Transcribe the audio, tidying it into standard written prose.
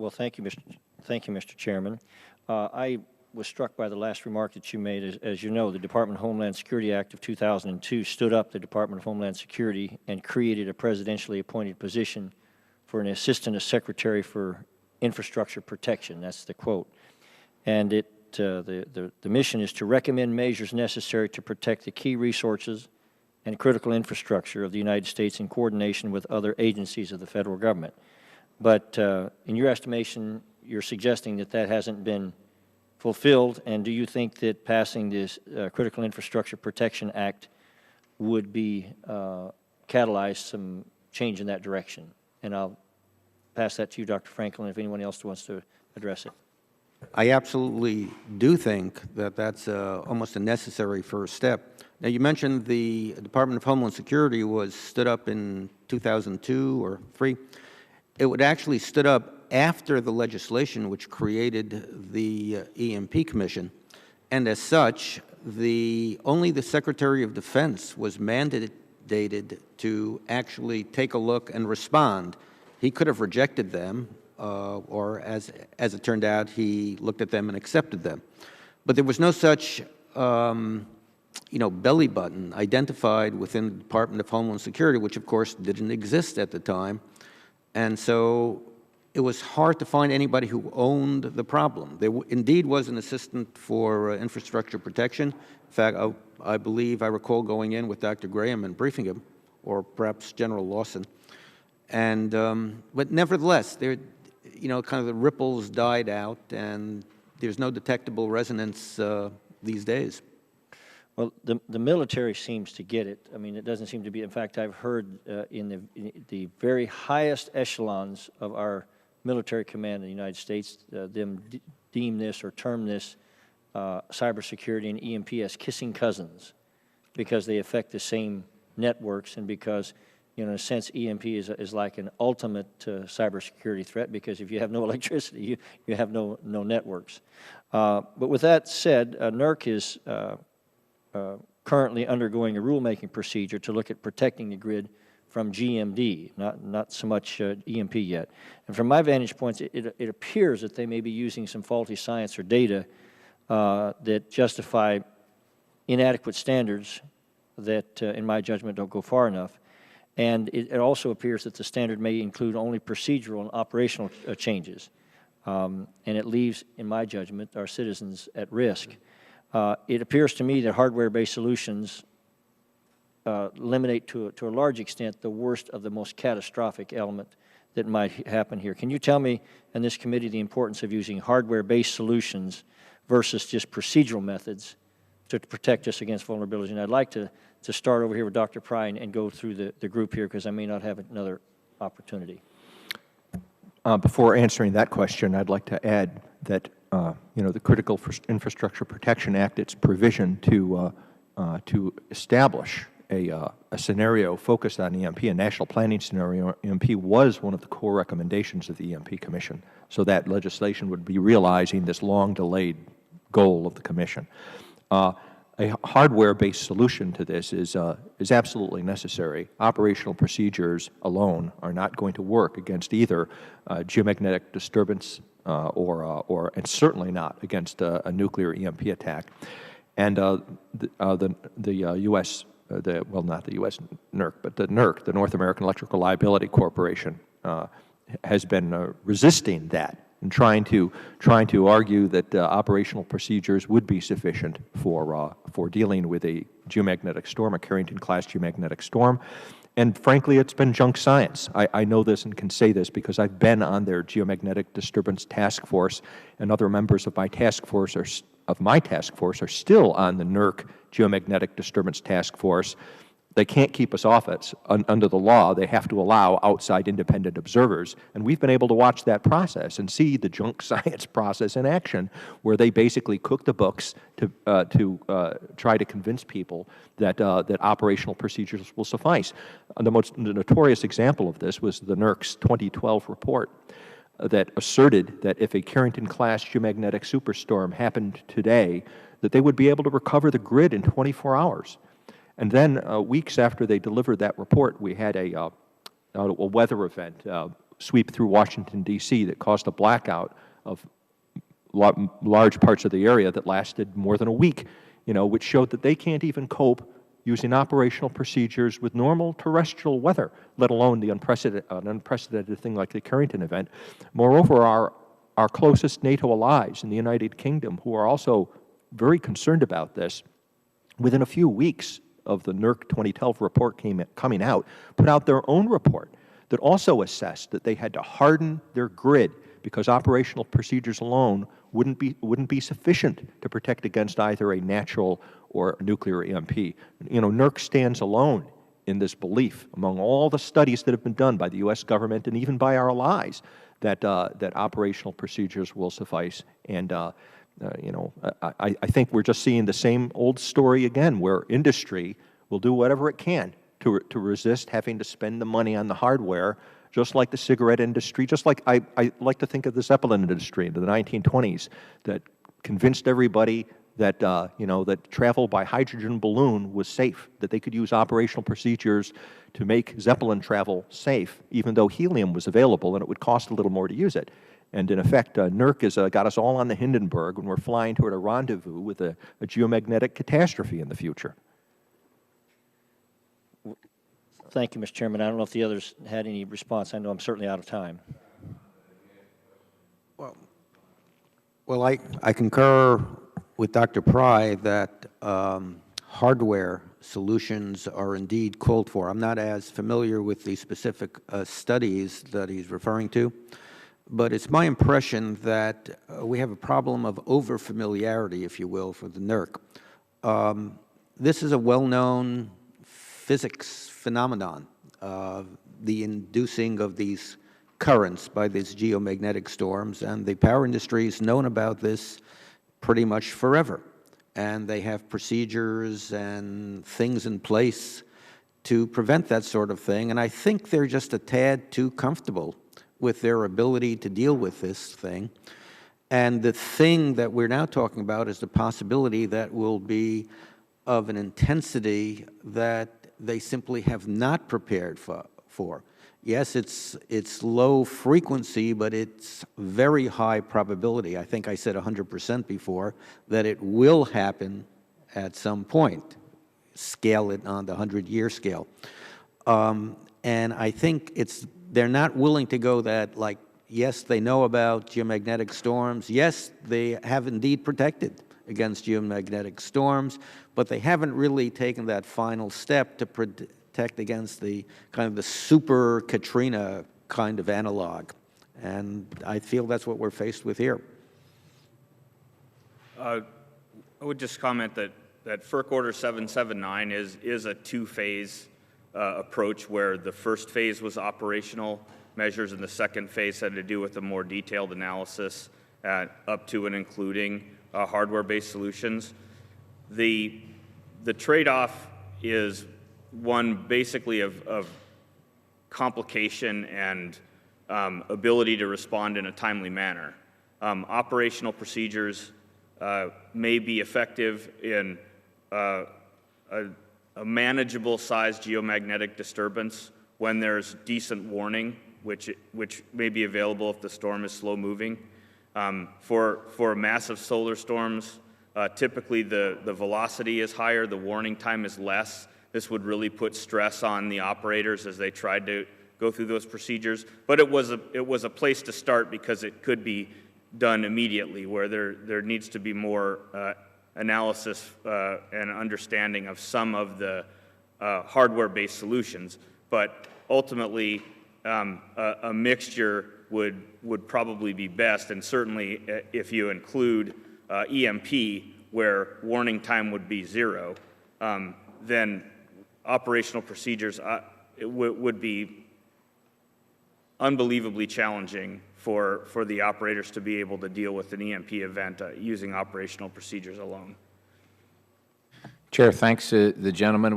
Well, thank you, Mr. Chairman. I was struck by the last remark that you made. As you know, the Department of Homeland Security Act of 2002 stood up the Department of Homeland Security and created a presidentially appointed position for an Assistant Secretary for Infrastructure Protection. That's the quote. And the mission is to recommend measures necessary to protect the key resources and critical infrastructure of the United States in coordination with other agencies of the federal government. But in your estimation, you're suggesting that that hasn't been fulfilled, and do you think that passing this Critical Infrastructure Protection Act would be catalyze some change in that direction? And I'll pass that to you, Dr. Franklin, if anyone else wants to address it. I absolutely do think that that's almost a necessary first step. Now, you mentioned the Department of Homeland Security was stood up in 2002 or 3. It would actually stood up after the legislation which created the EMP Commission, and as such, only the Secretary of Defense was mandated to actually take a look and respond. He could have rejected them, or as it turned out, he looked at them and accepted them. But there was no such belly button identified within the Department of Homeland Security, which of course didn't exist at the time. And so it was hard to find anybody who owned the problem. There indeed was an assistant for infrastructure protection. In fact, I believe I recall going in with Dr. Graham and briefing him, or perhaps General Lawson. And but nevertheless, there, kind of the ripples died out, and there's no detectable resonance these days. Well, the military seems to get it. I mean, it doesn't seem to be. In fact, I've heard in the very highest echelons of our military command in the United States, them deem this or term this cybersecurity and EMP as kissing cousins, because they affect the same networks, and because, in a sense, EMP is like an ultimate cybersecurity threat, because if you have no electricity, you have no networks. But with that said, NERC is currently undergoing a rulemaking procedure to look at protecting the grid from GMD, not so much EMP yet. And from my vantage points, it appears that they may be using some faulty science or data that justify inadequate standards that, in my judgment, don't go far enough. And it also appears that the standard may include only procedural and operational changes. And it leaves, in my judgment, our citizens at risk. It appears to me that hardware-based solutions eliminate to a large extent the worst of the most catastrophic element that might happen here. Can you tell me in this committee the importance of using hardware-based solutions versus just procedural methods to protect us against vulnerabilities? And I'd like to start over here with Dr. Pry and go through the group here, because I may not have another opportunity. Before answering that question, I'd like to add that the Critical Infrastructure Protection Act, its provision to establish a scenario focused on EMP, a national planning scenario EMP, was one of the core recommendations of the EMP Commission. So that legislation would be realizing this long-delayed goal of the Commission. A hardware-based solution to this is absolutely necessary. Operational procedures alone are not going to work against either geomagnetic disturbance and certainly not against a nuclear EMP attack. And the U.S. Well, not the U.S. NERC, but the NERC, the North American Electrical Liability Corporation, has been resisting that and trying to argue that operational procedures would be sufficient for dealing with a geomagnetic storm, a Carrington-class geomagnetic storm. And frankly, it's been junk science. I know this and can say this because I've been on their geomagnetic disturbance task force, and other members of my task force are still on the NERC geomagnetic disturbance task force. They can't keep us off it. Under the law, they have to allow outside independent observers. And we've been able to watch that process and see the junk science process in action, where they basically cook the books to try to convince people that operational procedures will suffice. The most notorious example of this was the NERC's 2012 report that asserted that if a Carrington-class geomagnetic superstorm happened today, that they would be able to recover the grid in 24 hours. And then weeks after they delivered that report, we had a weather event sweep through Washington, D.C. that caused a blackout of large parts of the area that lasted more than a week, which showed that they can't even cope using operational procedures with normal terrestrial weather, let alone an unprecedented thing like the Carrington event. Moreover, our closest NATO allies in the United Kingdom, who are also very concerned about this, within a few weeks of the NERC 2012 report coming out, put out their own report that also assessed that they had to harden their grid because operational procedures alone wouldn't be sufficient to protect against either a natural or a nuclear EMP. NERC stands alone in this belief among all the studies that have been done by the U.S. government and even by our allies that operational procedures will suffice. And I think we're just seeing the same old story again, where industry will do whatever it can to resist having to spend the money on the hardware, just like the cigarette industry, just like I like to think of the Zeppelin industry in the 1920s that convinced everybody that, that travel by hydrogen balloon was safe, that they could use operational procedures to make Zeppelin travel safe, even though helium was available and it would cost a little more to use it. And in effect, NERC has got us all on the Hindenburg when we're flying toward a rendezvous with a geomagnetic catastrophe in the future. Thank you, Mr. Chairman. I don't know if the others had any response. I know I'm certainly out of time. Well, I concur with Dr. Pry that hardware solutions are indeed called for. I'm not as familiar with the specific studies that he's referring to, but it's my impression that we have a problem of over-familiarity, if you will, for the NERC. This is a well-known physics phenomenon, the inducing of these currents by these geomagnetic storms, and the power industry has known about this pretty much forever. And they have procedures and things in place to prevent that sort of thing, and I think they're just a tad too comfortable with their ability to deal with this thing. And the thing that we're now talking about is the possibility that will be of an intensity that they simply have not prepared for. Yes, it's low frequency, but it's very high probability. I think I said 100% before, that it will happen at some point. Scale it on the 100-year scale. And I think they're not willing to go that, like, yes, they know about geomagnetic storms. Yes, they have indeed protected against geomagnetic storms, but they haven't really taken that final step to protect against the kind of the super Katrina kind of analog. And I feel that's what we're faced with here. I would just comment that FERC Order 779 is a two-phase approach, where the first phase was operational measures and the second phase had to do with a more detailed analysis up to and including hardware-based solutions. The trade-off is one basically of complication and ability to respond in a timely manner. Operational procedures may be effective in a manageable size geomagnetic disturbance when there's decent warning, which may be available if the storm is slow moving. For massive solar storms, typically the velocity is higher, the warning time is less. This would really put stress on the operators as they tried to go through those procedures. But it was a place to start because it could be done immediately, where there needs to be more analysis and understanding of some of the hardware-based solutions. But ultimately, a mixture would probably be best, and certainly if you include EMP, where warning time would be 0, then operational procedures would be unbelievably challenging for the operators to be able to deal with an EMP event using operational procedures alone. Chair, thanks the gentleman.